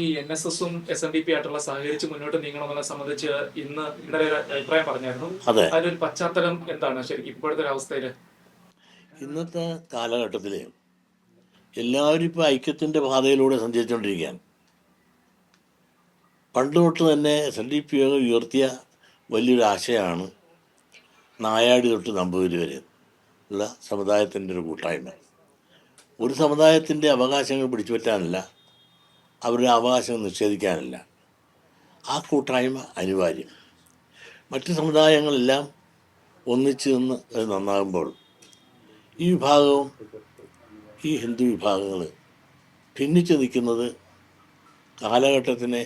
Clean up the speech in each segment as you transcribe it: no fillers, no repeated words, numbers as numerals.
ഈ NSSഉം SNDP ആയിട്ടുള്ള സഹകരിച്ച് മുന്നോട്ട് നീങ്ങണമെന്നെ സംബന്ധിച്ച് ഇന്ന് ഇന്നലെ ഒരു അഭിപ്രായം പറഞ്ഞായിരുന്നു. അതെ, അതിനൊരു പശ്ചാത്തലം എന്താണ് ശരിക്കും ഇപ്പോഴത്തെ ഒരു അവസ്ഥയിൽ? ഇന്നത്തെ കാലഘട്ടത്തിൽ എല്ലാവരും ഇപ്പോൾ ഐക്യത്തിൻ്റെ പാതയിലൂടെ സഞ്ചരിച്ചുകൊണ്ടിരിക്കുകയാണ്. പണ്ട് തൊട്ട് തന്നെ SNDP ഉയർത്തിയ വലിയൊരു ആശയമാണ് നായാടി തൊട്ട് നമ്പൂതിരി വരെ ഉള്ള സമുദായത്തിൻ്റെ ഒരു കൂട്ടായ്മ. ഒരു സമുദായത്തിൻ്റെ അവകാശങ്ങൾ പിടിച്ചു പറ്റാനല്ല, അവരുടെ അവകാശങ്ങൾ നിഷേധിക്കാനല്ല. ആ കൂട്ടായ്മ അനിവാര്യം. മറ്റ് സമുദായങ്ങളെല്ലാം ഒന്നിച്ചു നിന്ന് അത് നന്നാകുമ്പോൾ ഈ വിഭാഗവും ഈ ഹിന്ദു വിഭാഗങ്ങൾ ഭിന്നിച്ചു നിൽക്കുന്നത് കാലഘട്ടത്തിന്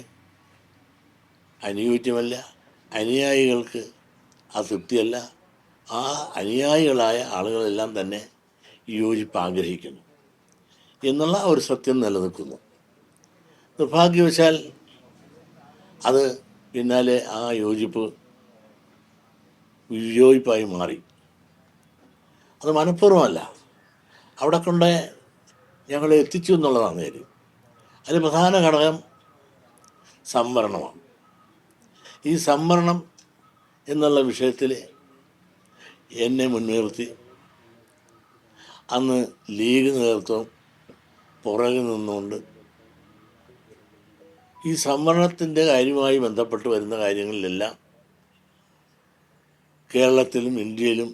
അനുയോജ്യമല്ല, അനുയായികൾക്ക് അതൃപ്തിയല്ല. ആ അനുയായികളായ ആളുകളെല്ലാം തന്നെ യോജിപ്പ് ആഗ്രഹിക്കുന്നു എന്നുള്ള ഒരു സത്യം നിലനിൽക്കുന്നു. നിർഭാഗ്യവശാൽ അത് പിന്നാലെ ആ യോജിപ്പ് വിയോജിപ്പായി മാറി. അത് മനഃപൂർവ്വമല്ല, അവിടെ കൊണ്ട് ഞങ്ങളെ എത്തിച്ചു എന്നുള്ളതാണ് കാര്യം. അതിൽ പ്രധാന ഘടകം സംവരണമാണ്. ഈ സംവരണം എന്നുള്ള വിഷയത്തിൽ എന്നെ മുൻനിർത്തി അന്ന് ലീഗ് നേതൃത്വം പുറകിൽ നിന്നുകൊണ്ട് ഈ സംവരണത്തിൻ്റെ കാര്യവുമായി ബന്ധപ്പെട്ട് വരുന്ന കാര്യങ്ങളിലെല്ലാം കേരളത്തിലും ഇന്ത്യയിലും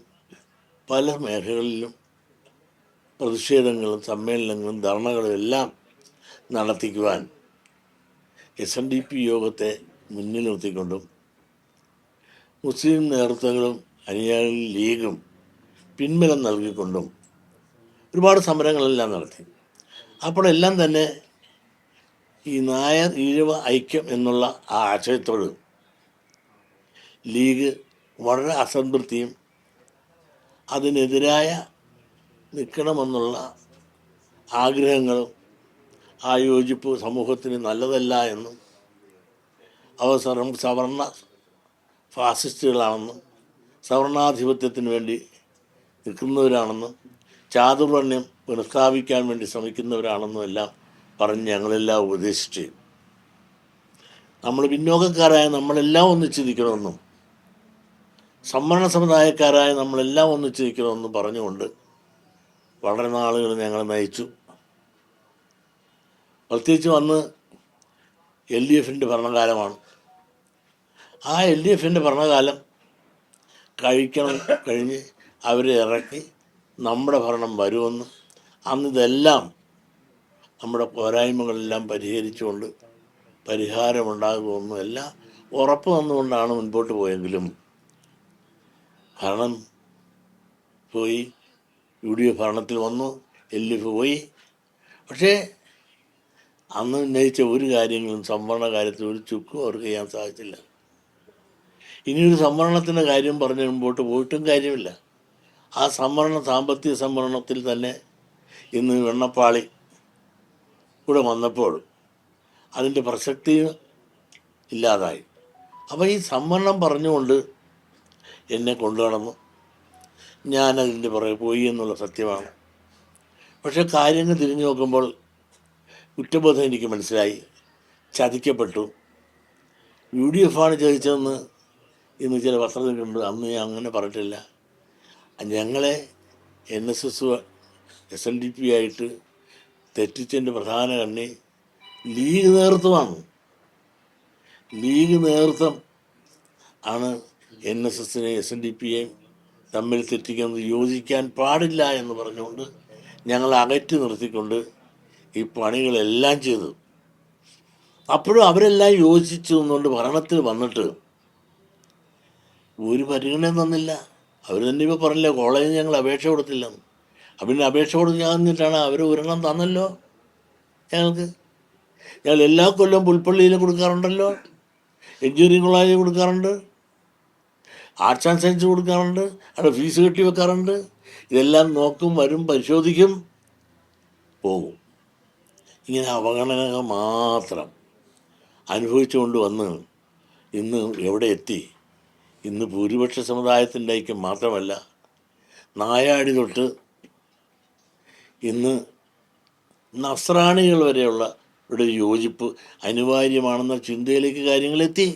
പല മേഖലകളിലും പ്രതിഷേധങ്ങളും സമ്മേളനങ്ങളും ധർണകളും എല്ലാം നടത്തിക്കുവാൻ SNDP യോഗത്തെ മുന്നിൽ നിർത്തിക്കൊണ്ടും മുസ്ലിം നേതൃത്വങ്ങളും അനുയായികളും ലീഗും പിൻബലം നൽകിക്കൊണ്ടും ഒരുപാട് സമരങ്ങളെല്ലാം നടത്തി. അപ്പോഴെല്ലാം തന്നെ ഈ നായർ ഈഴവ ഐക്യം എന്നുള്ള ആ ആശയത്തോട് ലീഗ് വളരെ അസംതൃപ്തിയും അതിനെതിരായ നിൽക്കണമെന്നുള്ള ആഗ്രഹങ്ങളും ആ യോജിപ്പ് സമൂഹത്തിന് നല്ലതല്ല എന്നും സവർണ ഫാസിസ്റ്റുകളാണെന്നും സവർണാധിപത്യത്തിന് വേണ്ടി നിൽക്കുന്നവരാണെന്നും ചാതുർവർണ്ണ്യം പുനഃസ്ഥാപിക്കാൻ വേണ്ടി ശ്രമിക്കുന്നവരാണെന്നും എല്ലാം പറഞ്ഞ് ഞങ്ങളെല്ലാം ഉപദേശിച്ച് നമ്മൾ പിന്നോക്കക്കാരായ നമ്മളെല്ലാം ഒന്നിച്ച് നിൽക്കണമെന്നും സംവരണ സമുദായക്കാരായ നമ്മളെല്ലാം ഒന്നിച്ച് നിൽക്കണമെന്നും പറഞ്ഞുകൊണ്ട് വളരെ നാളുകൾ ഞങ്ങളെ നയിച്ചു. പ്രത്യേകിച്ച് വന്ന് LDFിൻ്റെ ഭരണകാലമാണ്. ആ LDFിൻ്റെ ഭരണകാലം കഴിഞ്ഞ് അവരെ ഇറക്കി നമ്മുടെ ഭരണം വരുമെന്ന്, അന്നിതെല്ലാം നമ്മുടെ പോരായ്മകളെല്ലാം പരിഹരിച്ചുകൊണ്ട് പരിഹാരമുണ്ടാകുമെന്നും എല്ലാം ഉറപ്പ് തന്നുകൊണ്ടാണ് മുൻപോട്ട് പോയെങ്കിലും ഭരണം പോയി. UDF ഭരണത്തിൽ വന്നു, LDF പോയി. പക്ഷേ അന്ന് ഉന്നയിച്ച ഒരു കാര്യങ്ങളും സംവരണ കാര്യത്തിൽ ഒരു ചുക്കും അവർക്ക് ചെയ്യാൻ സാധിച്ചില്ല. ഇനിയൊരു സംവരണത്തിൻ്റെ കാര്യം പറഞ്ഞ് മുമ്പോട്ട് പോയിട്ടും കാര്യമില്ല. ആ സാമ്പത്തിക സംവരണത്തിൽ തന്നെ ഇന്ന് വെണ്ണപ്പാളി കൂടെ വന്നപ്പോൾ അതിൻ്റെ പ്രസക്തി ഇല്ലാതായി. അപ്പോൾ ഈ സംവരണം പറഞ്ഞുകൊണ്ട് എന്നെ കൊണ്ടുനടന്നു. ഞാനതിൻ്റെ പുറകെ പോയി എന്നുള്ള സത്യമാണ്. പക്ഷേ കാര്യങ്ങൾ തിരിഞ്ഞു നോക്കുമ്പോൾ കുറ്റബോധം എനിക്ക് മനസ്സിലായി. ചതിക്കപ്പെട്ടു. UDF ആണ് ചതിച്ചതെന്ന് ഇന്ന് ചില പത്രത്തിലുണ്ട്. അന്ന് ഞാൻ അങ്ങനെ പറഞ്ഞിട്ടില്ല. ഞങ്ങളെ NSS SNDP ആയിട്ട് തെറ്റിച്ചതിൻ്റെ പ്രധാന കണ്ണി ലീഗ് നേതൃത്വമാണ്. ലീഗ് നേതൃത്വം ആണ് NSSനെ SNDPയെയും തമ്മിൽ തെറ്റിക്കുന്നത് യോജിക്കാൻ പാടില്ല എന്ന് പറഞ്ഞുകൊണ്ട് ഞങ്ങൾ അകറ്റി നിർത്തിക്കൊണ്ട് ഈ പണികളെല്ലാം ചെയ്തു. അപ്പോഴും അവരെല്ലാം യോജിച്ചു നിന്നുകൊണ്ട് ഭരണത്തിൽ വന്നിട്ട് ഒരു പരിഗണന തന്നില്ല. അവർ തന്നെ ഇപ്പോൾ പറഞ്ഞില്ല, കോളേജിൽ ഞങ്ങൾ അപേക്ഷ കൊടുത്തില്ലെന്ന്. പിന്നെ അപേക്ഷ കൊടുക്കാന്നിട്ടാണ് അവർ ഒരെണ്ണം തന്നല്ലോ ഞങ്ങൾക്ക്. ഞങ്ങൾ എല്ലാ കൊല്ലവും പുൽപ്പള്ളിയിൽ കൊടുക്കാറുണ്ടല്ലോ, എഞ്ചിനീയറിംഗ് കോളേജിൽ കൊടുക്കാറുണ്ട്, ആർട്സ് ആൻഡ് സയൻസ് കൊടുക്കാറുണ്ട്, അവിടെ ഫീസ് കെട്ടി വെക്കാറുണ്ട്. ഇതെല്ലാം നോക്കും, വരും, പരിശോധിക്കും, പോകും. ഇങ്ങനെ അവഗണന മാത്രം അനുഭവിച്ചുകൊണ്ട് വന്ന് ഇന്ന് എവിടെ എത്തി? ഇന്ന് ഭൂരിപക്ഷ സമുദായത്തിൻ്റെ ഐക്യം മാത്രമല്ല, നായാടി തൊട്ട് ഇന്ന് നസ്രാണികൾ വരെയുള്ള ഒരു യോജിപ്പ് അനിവാര്യമാണെന്ന ചിന്തയിലേക്ക് കാര്യങ്ങളെത്തി.